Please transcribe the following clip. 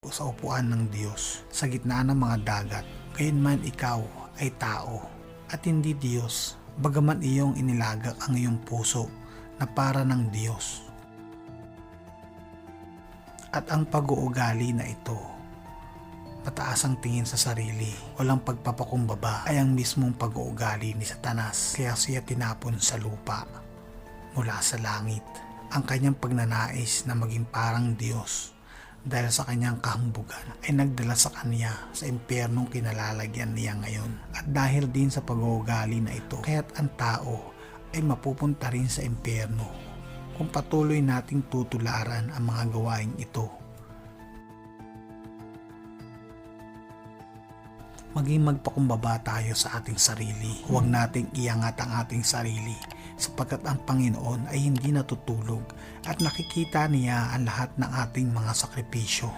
sa upuan ng Diyos sa gitna ng mga dagat. Gayunman ikaw ay tao at hindi Diyos, bagaman iyong inilagak ang iyong puso na para ng Diyos. At ang pag-uugali na ito, mataas ang tingin sa sarili, walang pagpapakumbaba, ay ang mismong pag-uugali ni Satanas. Kaya siya tinapon sa lupa mula sa langit. Ang kanyang pagnanais na maging parang Diyos dahil sa kanyang kahambugan ay nagdala sa kanya sa impyernong kinalalagyan niya ngayon. At dahil din sa pag-uugali na ito, kaya't ang tao ay mapupunta rin sa impyerno kung patuloy nating tutularan ang mga gawaing ito. Maging magpakumbaba tayo sa ating sarili. Huwag nating iangat ang ating sarili sapagkat ang Panginoon ay hindi natutulog at nakikita niya ang lahat ng ating mga sakripisyo.